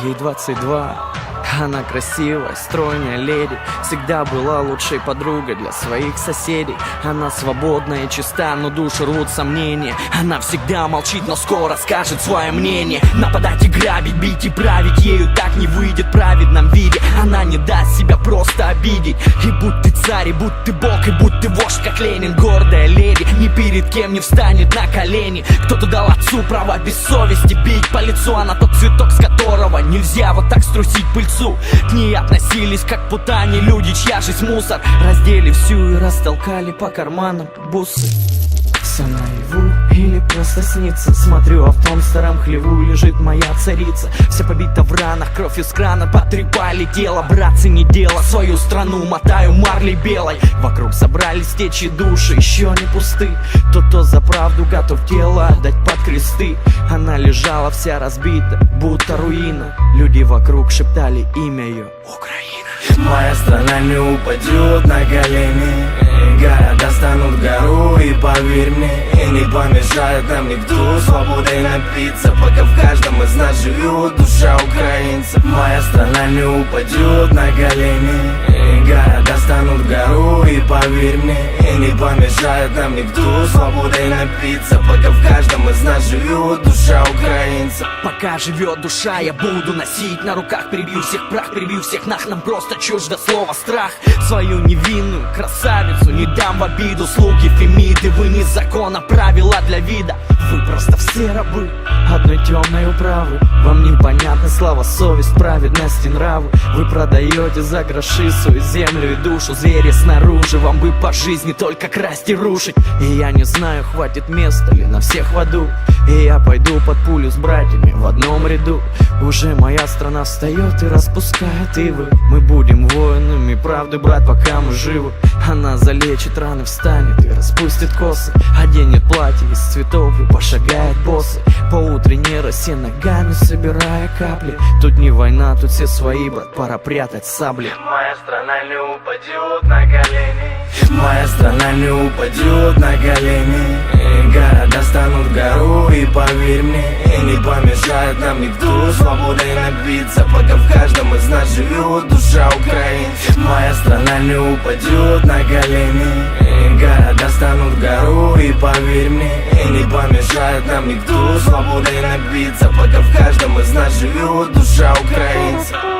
ей 22. Она красивая, стройная леди, всегда была лучшей подругой для своих соседей. Она свободна и чиста, но душу рвут сомнения. Она всегда молчит, но скоро скажет свое мнение. Нападать и грабить, бить и править, ею так не выйдет в праведном виде. Она не даст себя просто обидеть. И будь ты царь, и будь ты бог, и будь ты вождь, как Ленин. Гордая леди, ни перед кем не встанет на колени. Кто-то дал отцу право без совести бить по лицу. Она тот цветок, с которого нельзя вот так струсить пыльцу. К ней относились как путане люди, чья жизнь мусор. Раздели всю и растолкали по карманам бусы. Все наяву или просто снится. Смотрю, а в том старом хлеву лежит моя царица. Вся побита в ранах, кровь из крана потрепали тело. Братцы, не дело, свою страну мотаю марлей белой. Вокруг собрались течи души, еще не пусты. Тот, кто за правду готов тело отдать под кресты. Она лежала вся разбита, будто руина. Люди вокруг шептали имя ее: Украина. Моя страна не упадет на колени. Города станут гору, и поверь мне, и не помешает нам никто свободой напиться, пока в каждом из нас живет душа украинца. Моя страна не упадет на колени. Города станут гору, и поверь мне, и не помешает нам никто свободой напиться, пока в каждом из нас живет душа украинца. Пока живет душа, я буду носить на руках. Перебью всех прах, перебью всех нах. Нам просто чуждо слово страх. Свою невинную красавицу не дам в обиду. Слуги Фемиды, вы не закона, правила для вида. Вы просто все рабы одной темной управы. Вам непонятна слава, совесть, праведность и нравы. Вы продаете за гроши свою землю и душу. Звери снаружи, вам бы по жизни только красть и рушить. И я не знаю, хватит места ли на всех в аду. И я пойду под пулю с братьями в одном ряду. Уже моя страна встает и распускает ивы. Мы будем воинами правды, брат, пока мы живы. Она залечит раны, встанет и распустит косы. Оденет платье из цветов и пошагает боссы по утренней росе, ногами собирая капли. Тут не война, тут все свои, брат, пора прятать сабли. Моя страна не упадет на колени. Моя страна не упадет на колени. Города станут гору, и поверь мне, и не помешает нам никто свободой напиться, пока в каждом из нас живет душа украинца. Моя страна не упадет на колени. Города станут гору, и поверь мне, и не помешает нам никто свободой напиться, пока в каждом из нас живет душа украинца.